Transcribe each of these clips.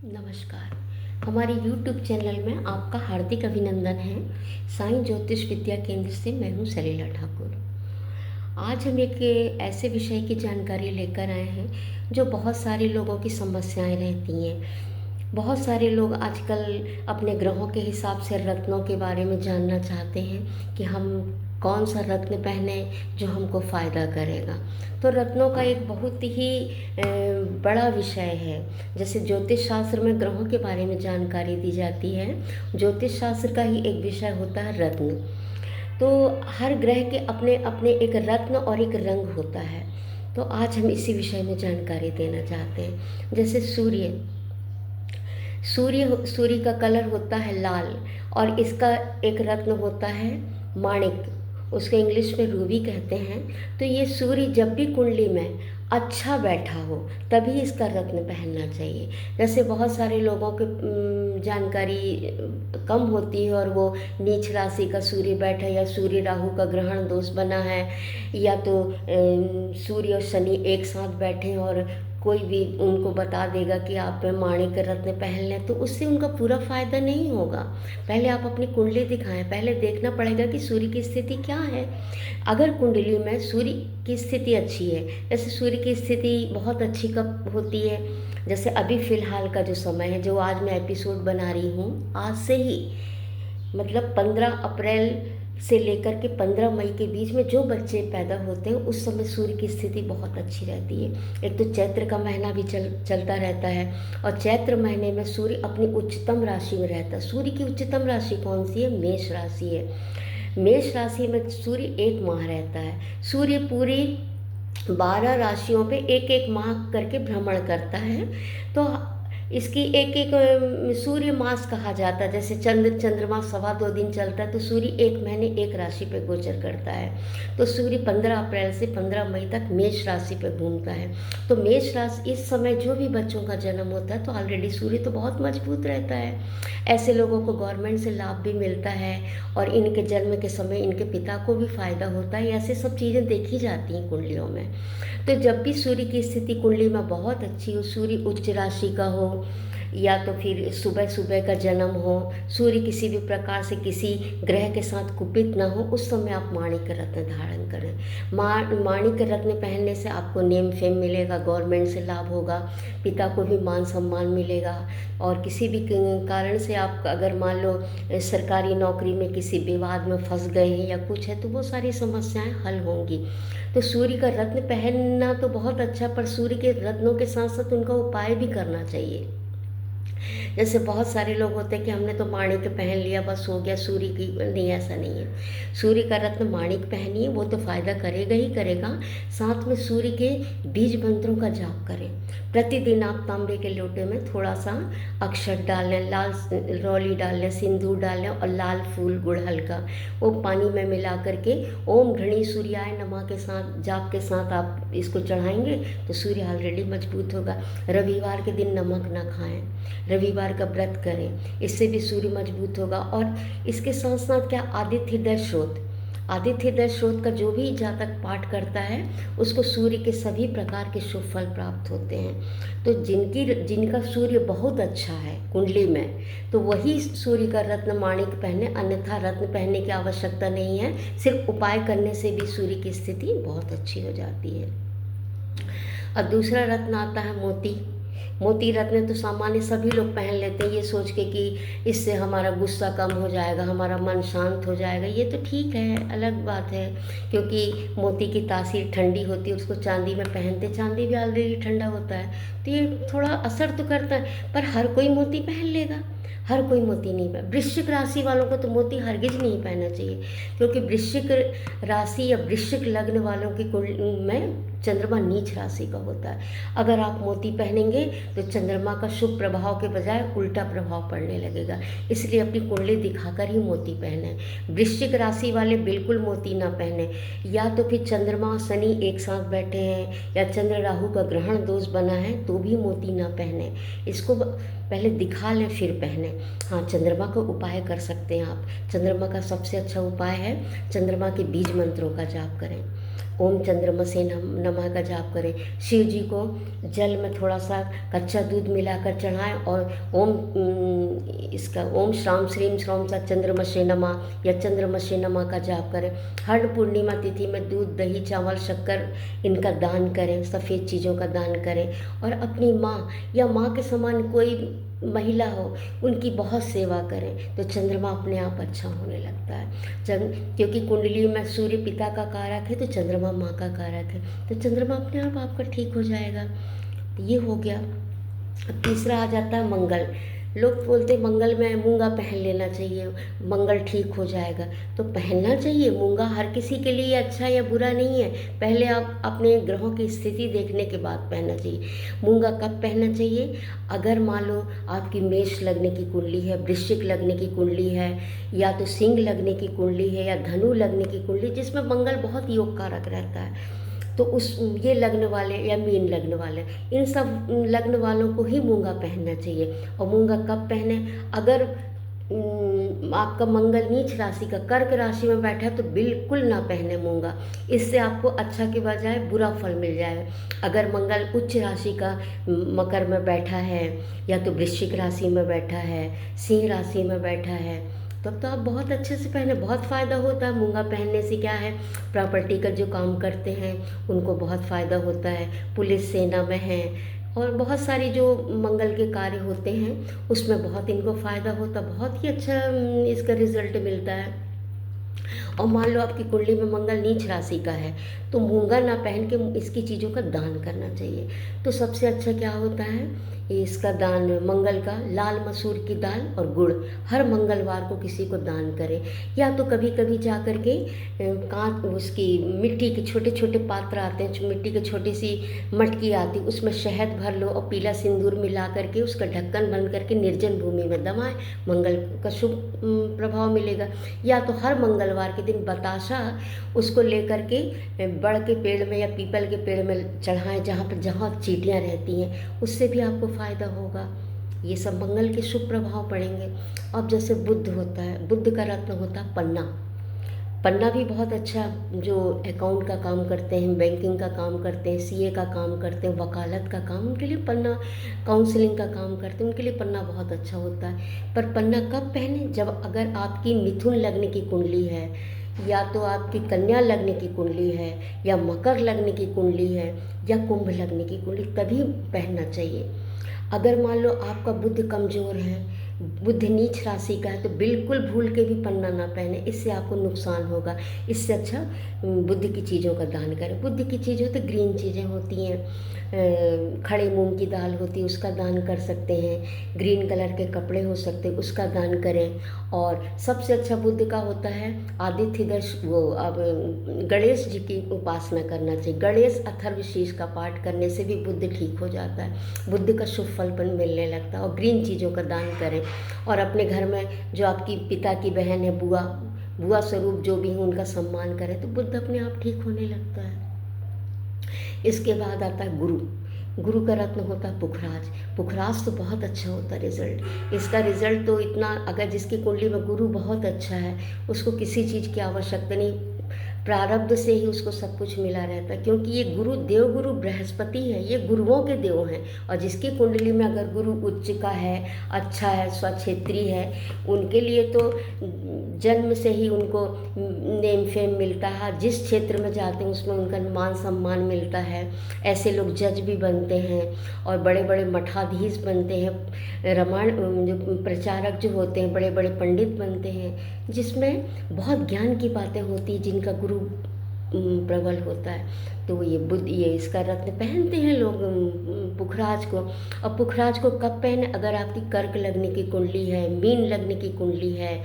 नमस्कार। हमारे YouTube channel में आपका हार्दिक अभिनंदन है। साईं ज्योतिष विद्या केंद्र से मैं हूँ सलीला ठाकुर। आज हम एक ऐसे विषय की जानकारी लेकर आए हैं जो बहुत सारे लोगों की समस्याएं रहती हैं। बहुत सारे लोग आजकल अपने ग्रहों के हिसाब से रत्नों के बारे में जानना चाहते हैं कि हम कौन सा रत्न पहने जो हमको फ़ायदा करेगा। तो रत्नों का एक बहुत ही बड़ा विषय है। जैसे ज्योतिष शास्त्र में ग्रहों के बारे में जानकारी दी जाती है, ज्योतिष शास्त्र का ही एक विषय होता है रत्न। तो हर ग्रह के अपने अपने एक रत्न और एक रंग होता है। तो आज हम इसी विषय में जानकारी देना चाहते हैं। जैसे सूर्य का कलर होता है लाल, और इसका एक रत्न होता है माणिक, उसको इंग्लिश में रूबी कहते हैं। तो ये सूर्य जब भी कुंडली में अच्छा बैठा हो तभी इसका रत्न पहनना चाहिए। जैसे बहुत सारे लोगों के जानकारी कम होती है और वो नीच राशि का सूर्य बैठा, या सूर्य राहु का ग्रहण दोष बना है, या तो सूर्य और शनि एक साथ बैठे और कोई भी उनको बता देगा कि आप माणिक रत्न पहन लें, तो उससे उनका पूरा फ़ायदा नहीं होगा। पहले आप अपनी कुंडली दिखाएं, पहले देखना पड़ेगा कि सूर्य की स्थिति क्या है। अगर कुंडली में सूर्य की स्थिति अच्छी है, जैसे सूर्य की स्थिति बहुत अच्छी कब होती है, जैसे अभी फ़िलहाल का जो समय है, जो आज मैं एपिसोड बना रही हूँ, आज से ही मतलब 15 अप्रैल से लेकर के 15 मई के बीच में जो बच्चे पैदा होते हैं उस समय सूर्य की स्थिति बहुत अच्छी रहती है। एक तो चैत्र का महीना भी चलता रहता है, और चैत्र महीने में सूर्य अपनी उच्चतम राशि में रहता है। सूर्य की उच्चतम राशि कौन सी है? मेष राशि है। मेष राशि में सूर्य एक माह रहता है। सूर्य पूरी 12 राशियों पे एक एक माह करके भ्रमण करता है। तो इसकी एक एक सूर्य मास कहा जाता है। जैसे चंद्रमा 2.25 दिन चलता है, तो सूर्य एक महीने एक राशि पे गोचर करता है। तो सूर्य 15 अप्रैल से 15 मई तक मेष राशि पे घूमता है। तो मेष राशि इस समय जो भी बच्चों का जन्म होता है तो ऑलरेडी सूर्य तो बहुत मजबूत रहता है। ऐसे लोगों को गवर्नमेंट से लाभ भी मिलता है, और इनके जन्म के समय इनके पिता को भी फायदा होता है। ऐसे सब चीज़ें देखी जाती हैं कुंडलियों में। तो जब भी सूर्य की स्थिति कुंडली में बहुत अच्छी हो, सूर्य उच्च राशि का हो, या तो फिर सुबह सुबह का जन्म हो, सूर्य किसी भी प्रकार से किसी ग्रह के साथ कुपित ना हो, उस समय आप माणिक रत्न धारण करें। माणिक रत्न पहनने से आपको नेम फेम मिलेगा, गवर्नमेंट से लाभ होगा, पिता को भी मान सम्मान मिलेगा। और किसी भी कारण से आप अगर मान लो सरकारी नौकरी में किसी विवाद में फंस गए हैं या कुछ है, तो वो सारी समस्याएं हल होंगी। तो सूर्य का रत्न पहनना तो बहुत अच्छा, पर सूर्य के रत्नों के साथ साथ उनका उपाय भी करना चाहिए। जैसे बहुत सारे लोग होते हैं कि हमने तो माणिक पहन लिया बस हो गया, सूर्य की नहीं, ऐसा नहीं है। सूर्य का रत्न माणिक पहनिए, वो तो फायदा करेगा ही करेगा। साथ में सूर्य के बीज मंत्रों का जाप करें। प्रतिदिन आप तांबे के लोटे में थोड़ा सा अक्षत डाल लें, लाल रौली डाल लें, सिंदूर डाल लें, और लाल फूल गुड़हल का वो पानी में मिला करके ओम घृणी सूर्याय नमः के साथ जाप के साथ आप इसको चढ़ाएंगे तो सूर्य ऑलरेडी मजबूत होगा। रविवार के दिन नमक ना खाएं, रविवार का व्रत करें, इससे भी सूर्य मजबूत होगा। और इसके साथ साथ क्या, आदित्य हृदय स्रोत का जो भी जातक पाठ करता है उसको सूर्य के सभी प्रकार के शुभ फल प्राप्त होते हैं। तो जिनका सूर्य बहुत अच्छा है कुंडली में, तो वही सूर्य का रत्न माणिक पहने, अन्यथा रत्न पहनने की आवश्यकता नहीं है। सिर्फ उपाय करने से भी सूर्य की स्थिति बहुत अच्छी हो जाती है। और दूसरा रत्न आता है मोती रत्न। तो सामान्य सभी लोग पहन लेते हैं ये सोच के कि इससे हमारा गुस्सा कम हो जाएगा, हमारा मन शांत हो जाएगा। ये तो ठीक है, अलग बात है, क्योंकि मोती की तासीर ठंडी होती है, उसको चांदी में पहनते, चांदी भी ऑलरेडी ठंडा होता है, तो ये थोड़ा असर तो करता है। पर हर कोई मोती पहन लेगा? हर कोई मोती नहीं पहन। वृश्चिक राशि वालों को तो मोती हरगिज नहीं पहनना चाहिए, क्योंकि वृश्चिक राशि या वृश्चिक लग्न वालों की कुंडली में चंद्रमा नीच राशि का होता है। अगर आप मोती पहनेंगे तो चंद्रमा का शुभ प्रभाव के बजाय उल्टा प्रभाव पड़ने लगेगा। इसलिए अपनी कुंडली दिखाकर ही मोती पहने। वृश्चिक राशि वाले बिल्कुल मोती ना पहने। या तो फिर चंद्रमा शनि एक साथ बैठे हैं, या चंद्र राहु का ग्रहण दोष बना है, तो भी मोती ना पहने। इसको पहले दिखा लें फिर पहने। हाँ, चंद्रमा का उपाय कर सकते हैं आप। चंद्रमा का सबसे अच्छा उपाय है चंद्रमा के बीज मंत्रों का जाप करें। ओम चंद्रमसे नमः का जाप करें। शिव जी को जल में थोड़ा सा कच्चा दूध मिलाकर चढ़ाएं और इसका ओम श्राम श्रीम श्रौम सा चंद्रमसे नमः या चंद्रमसे नमः का जाप करें। हर पूर्णिमा तिथि में दूध, दही, चावल, शक्कर इनका दान करें, सफ़ेद चीज़ों का दान करें। और अपनी माँ या माँ के समान कोई महिला हो, उनकी बहुत सेवा करें तो चंद्रमा अपने आप अच्छा होने लगता है। क्योंकि कुंडली में सूर्य पिता का कारक है तो चंद्रमा माँ का कारक है, तो चंद्रमा अपने आप आपका ठीक हो जाएगा। ये हो गया। अब तीसरा आ जाता है मंगल। लोग बोलते मंगल में मूंगा पहन लेना चाहिए, मंगल ठीक हो जाएगा। तो पहनना चाहिए मूंगा, हर किसी के लिए अच्छा या बुरा नहीं है। पहले आप अपने ग्रहों की स्थिति देखने के बाद पहनना चाहिए। मूंगा कब पहनना चाहिए? अगर मान लो आपकी मेष लगने की कुंडली है, वृश्चिक लगने की कुंडली है, या तो सिंह लगने की कुंडली है, या धनु लगने की कुंडली जिसमें मंगल बहुत योग कारक रहता है, तो ये लग्न वाले या मीन लग्न वाले, इन सब लग्न वालों को ही मूंगा पहनना चाहिए। और मूंगा कब पहने? अगर आपका मंगल नीच राशि का कर्क राशि में बैठा है तो बिल्कुल ना पहने मूंगा, इससे आपको अच्छा के बजाय बुरा फल मिल जाएगा। अगर मंगल उच्च राशि का मकर में बैठा है, या तो वृश्चिक राशि में बैठा है, सिंह राशि में बैठा है, तब तो आप बहुत अच्छे से पहने, बहुत फ़ायदा होता है। मूंगा पहनने से क्या है, प्रॉपर्टी का जो काम करते हैं उनको बहुत फ़ायदा होता है, पुलिस सेना में हैं और बहुत सारी जो मंगल के कार्य होते हैं उसमें बहुत इनको फ़ायदा होता, बहुत ही अच्छा इसका रिज़ल्ट मिलता है। और मान लो आपकी कुंडली में मंगल नीच राशि का है तो मूंगा ना पहन के इसकी चीज़ों का दान करना चाहिए। तो सबसे अच्छा क्या होता है, इसका दान मंगल का लाल मसूर की दाल और गुड़ हर मंगलवार को किसी को दान करें। या तो कभी कभी जा कर के कांच उसकी मिट्टी के छोटे छोटे पात्र आते हैं, मिट्टी की छोटी सी मटकी आती, उसमें शहद भर लो और पीला सिंदूर मिला करके उसका ढक्कन बंद करके निर्जन भूमि में दबाएं, मंगल का शुभ प्रभाव मिलेगा। या तो हर मंगलवार के दिन बताशा उसको लेकर के बड़ के पेड़ में या पीपल के पेड़ में चढ़ाएं, जहाँ चींटियाँ रहती हैं, उससे भी आपको फ़ायदा होगा। ये सब मंगल के शुभ प्रभाव पड़ेंगे। अब जैसे बुध होता है, बुध का रत्न होता है पन्ना। पन्ना भी बहुत अच्छा, जो अकाउंट का काम करते हैं, बैंकिंग का काम करते हैं, सीए का काम करते हैं, वकालत का काम, उनके लिए पन्ना, काउंसलिंग का काम करते हैं, उनके लिए पन्ना बहुत अच्छा होता है। पर पन्ना कब पहने? जब अगर आपकी मिथुन लगने की कुंडली है, या तो आपकी कन्या लगने की कुंडली है, या मकर लगने की कुंडली है, या कुंभ लगने की कुंडली, तभी पहनना चाहिए। अगर मान लो आपका बुध कमज़ोर है, बुध नीच राशि का है, तो बिल्कुल भूल के भी पन्ना ना पहने, इससे आपको नुकसान होगा। इससे अच्छा बुध की चीज़ों का दान करें। बुध की चीज़ें तो ग्रीन चीज़ें होती हैं, खड़े मूंग की दाल होती है उसका दान कर सकते हैं, ग्रीन कलर के कपड़े हो सकते हैं उसका दान करें। और सबसे अच्छा बुध का होता है आदित्य दर्श, वो अब गणेश जी की उपासना करना चाहिए। गणेश अथर्वशीष का पाठ करने से भी बुध ठीक हो जाता है, बुध का शुभ फलपन मिलने लगता है। और ग्रीन चीज़ों का दान करें। और अपने घर में जो आपकी पिता की बहन है, बुआ स्वरूप जो भी है, उनका सम्मान करें तो बुध अपने आप ठीक होने लगता है। इसके बाद आता है गुरु। गुरु का रत्न होता है पुखराज। पुखराज तो बहुत अच्छा होता है रिजल्ट, इसका रिजल्ट तो इतना, अगर जिसकी कुंडली में गुरु बहुत अच्छा है उसको किसी चीज़ की आवश्यकता नहीं, प्रारब्ध से ही उसको सब कुछ मिला रहता है। क्योंकि ये गुरु, देवगुरु बृहस्पति है, ये गुरुओं के देव हैं। और जिसकी कुंडली में अगर गुरु उच्च का है, अच्छा है, स्वक्षेत्री है, उनके लिए तो जन्म से ही उनको नेम फेम मिलता है, जिस क्षेत्र में जाते हैं उसमें उनका मान सम्मान मिलता है। ऐसे लोग जज भी बनते हैं और बड़े बड़े मठाधीश बनते हैं, रामायण जो प्रचारक जो होते हैं, बड़े बड़े पंडित बनते हैं, जिसमें बहुत ज्ञान की बातें होती हैं, जिनका गुरु प्रबल होता है। तो ये बुध, ये इसका रत्न पहनते हैं लोग पुखराज को। और पुखराज को कब पहने? अगर आपकी कर्क लगने की कुंडली है, मीन लगने की कुंडली है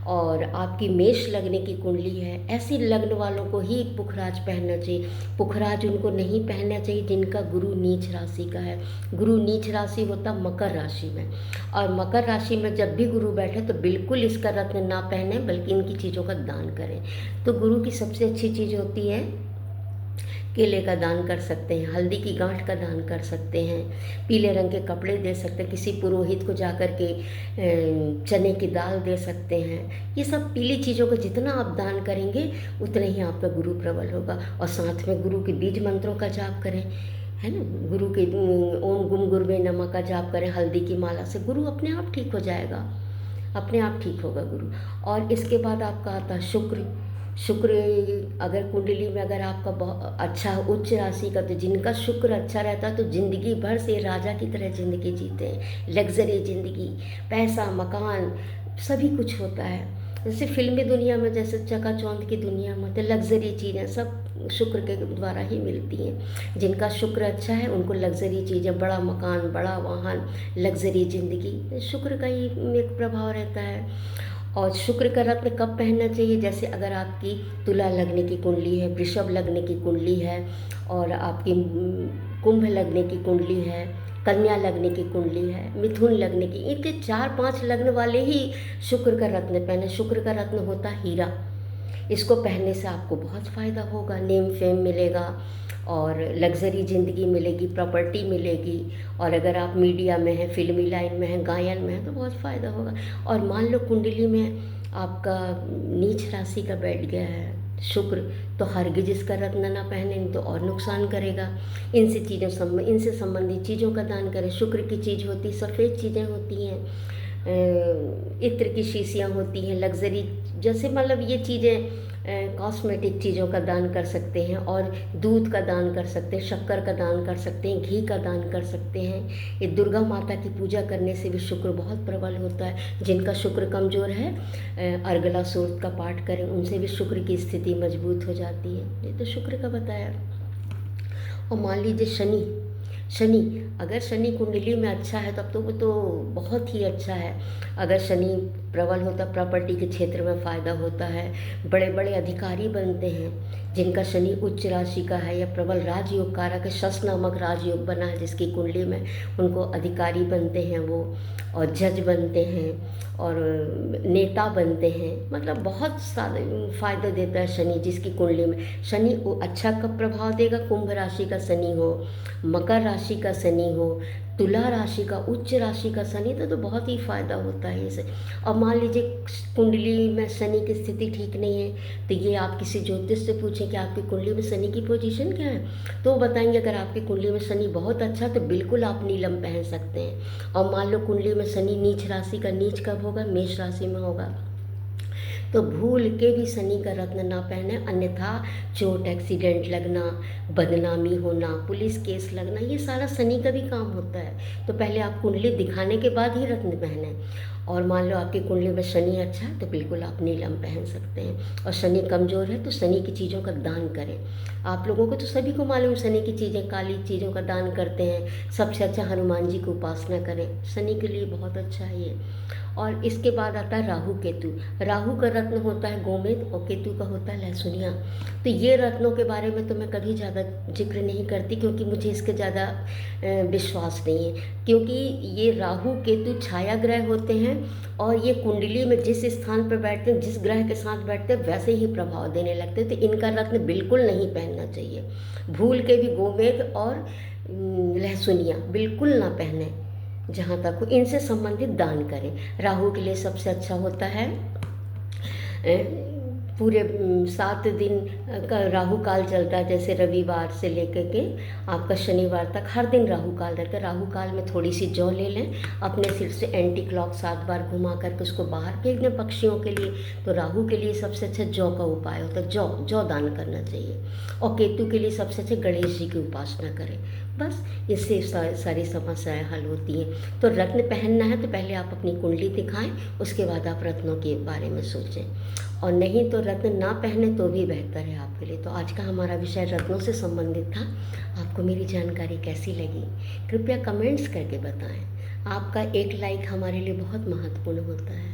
और आपकी मेष लगने की कुंडली है, ऐसी लग्न वालों को ही पुखराज पहनना चाहिए। पुखराज उनको नहीं पहनना चाहिए जिनका गुरु नीच राशि का है। गुरु नीच राशि होता मकर राशि में, और मकर राशि में जब भी गुरु बैठे तो बिल्कुल इसका रत्न ना पहने, बल्कि इनकी चीज़ों का दान करें। तो गुरु की सबसे अच्छी चीज़ होती है केले का दान कर सकते हैं, हल्दी की गांठ का दान कर सकते हैं, पीले रंग के कपड़े दे सकते हैं, किसी पुरोहित को जाकर के चने की दाल दे सकते हैं। ये सब पीली चीज़ों को जितना आप दान करेंगे उतने ही आपका गुरु प्रबल होगा। और साथ में गुरु के बीज मंत्रों का जाप करें, है ना, गुरु के ओम गुम गुरुवे नमः का जाप करें हल्दी की माला से, गुरु अपने आप ठीक हो जाएगा, अपने आप ठीक होगा गुरु। और इसके बाद आपका आता है शुक्र। शुक्र अगर कुंडली में अगर आपका बहुत अच्छा उच्च राशि का, तो जिनका शुक्र अच्छा रहता है तो ज़िंदगी भर से राजा की तरह ज़िंदगी जीते हैं, लग्जरी ज़िंदगी, पैसा मकान सभी कुछ होता है। जैसे फिल्मी दुनिया में जैसे चकाचौंध की दुनिया में तो लग्जरी चीज़ें सब शुक्र के द्वारा ही मिलती हैं। जिनका शुक्र अच्छा है उनको लग्जरी चीज़ें, बड़ा मकान, बड़ा वाहन, लग्जरी ज़िंदगी, शुक्र का ही एक प्रभाव रहता है। और शुक्र का रत्न कब पहनना चाहिए? जैसे अगर आपकी तुला लगने की कुंडली है, वृषभ लगने की कुंडली है, और आपकी कुंभ लगने की कुंडली है, कन्या लगने की कुंडली है, मिथुन लगने की, इनके 4-5 लग्न वाले ही शुक्र का रत्न पहने। शुक्र का रत्न होता हीरा। इसको पहनने से आपको बहुत फ़ायदा होगा, नेम फेम मिलेगा और लग्जरी ज़िंदगी मिलेगी, प्रॉपर्टी मिलेगी। और अगर आप मीडिया में हैं, फिल्मी लाइन में हैं, गायन में हैं, तो बहुत फ़ायदा होगा। और मान लो कुंडली में आपका नीच राशि का बैठ गया है शुक्र, तो हरगिज इसका रत्न ना पहने, तो और नुकसान करेगा। इनसे संबंधित चीज़ों का दान करें। शुक्र की चीज़ होती, सफ़ेद चीज़ें होती हैं, इत्र की शीशियाँ होती हैं, लग्जरी, जैसे मतलब ये चीज़ें कॉस्मेटिक चीज़ों का दान कर सकते हैं। और दूध का दान कर सकते हैं, शक्कर का दान कर सकते हैं, घी का दान कर सकते हैं। ये दुर्गा माता की पूजा करने से भी शुक्र बहुत प्रबल होता है। जिनका शुक्र कमज़ोर है अर्गला सूक्त का पाठ करें, उनसे भी शुक्र की स्थिति मजबूत हो जाती है। ये तो शुक्र का बताया। और मान लीजिए शनि, अगर शनि कुंडली में अच्छा है तब तो वो तो बहुत ही अच्छा है। अगर शनि प्रबल होता, प्रॉपर्टी के क्षेत्र में फ़ायदा होता है, बड़े बड़े अधिकारी बनते हैं। जिनका शनि उच्च राशि का है या प्रबल राजयोग कारक है, शश नामक राजयोग बना है जिसकी कुंडली में, उनको अधिकारी बनते हैं वो, और जज बनते हैं और नेता बनते हैं। मतलब बहुत सारे फ़ायदा देता है शनि जिसकी कुंडली में। शनि अच्छा कब प्रभाव देगा? कुंभ राशि का शनि हो, मकर राशि का शनि हो, तुला राशि का, उच्च राशि का शनि, तो बहुत ही फ़ायदा होता है इसे। और मान लीजिए कुंडली में शनि की स्थिति ठीक नहीं है, तो ये आप किसी ज्योतिष से पूछें कि आपकी कुंडली में शनि की पोजीशन क्या है, तो वो बताएंगे अगर आपकी कुंडली में शनि बहुत अच्छा तो बिल्कुल आप नीलम पहन सकते हैं। और मान लो कुंडली में शनि नीच राशि का, नीच कब होगा? मेष राशि में होगा, तो भूल के भी शनि का रत्न ना पहने, अन्यथा चोट एक्सीडेंट लगना, बदनामी होना, पुलिस केस लगना, ये सारा शनि का भी काम होता है। तो पहले आप कुंडली दिखाने के बाद ही रत्न पहने। और मान लो आपकी कुंडली में शनि अच्छा है तो बिल्कुल आप नीलम पहन सकते हैं। और शनि कमज़ोर है तो शनि की चीज़ों का दान करें। आप लोगों को तो सभी को मालूम, शनि की चीज़ें, काली चीज़ों का दान करते हैं। सबसे अच्छा हनुमान जी की उपासना करें, शनि के लिए बहुत अच्छा है ये। और इसके बाद आता है राहु केतु। राहु का रत्न होता है गोमेद और केतु का होता है लहसुनिया। तो ये रत्नों के बारे में तो मैं कभी ज़्यादा जिक्र नहीं करती, क्योंकि मुझे इसके ज़्यादा विश्वास नहीं है। क्योंकि ये राहु केतु छाया ग्रह होते हैं और ये कुंडली में जिस स्थान पर बैठते हैं, जिस ग्रह के साथ बैठते हैं, वैसे ही प्रभाव देने लगते हैं। तो इनका रत्न बिल्कुल नहीं पहनना चाहिए। भूल के भी गोमेद और लहसुनिया बिल्कुल ना पहने। जहाँ तक हो इनसे संबंधित दान करें। राहु के लिए सबसे अच्छा होता है पूरे 7 दिन का राहु काल चलता है, जैसे रविवार से लेकर के आपका शनिवार तक हर दिन राहु काल रहता है। राहु काल में थोड़ी सी जौ ले लें, अपने सिर से एंटी क्लॉक 7 बार घुमा करके उसको बाहर फेंक दें पक्षियों के लिए। तो राहु के लिए सबसे अच्छा जौ का उपाय होता है, जौ दान करना चाहिए। और केतु के लिए सबसे अच्छा गणेश जी की उपासना करें। बस इससे सारी समस्याएं हल होती हैं। तो रत्न पहनना है तो पहले आप अपनी कुंडली दिखाएं, उसके बाद आप रत्नों के बारे में सोचें। और नहीं तो रत्न ना पहने तो भी बेहतर है आपके लिए। तो आज का हमारा विषय रत्नों से संबंधित था। आपको मेरी जानकारी कैसी लगी कृपया कमेंट्स करके बताएं। आपका एक लाइक हमारे लिए बहुत महत्वपूर्ण होता है।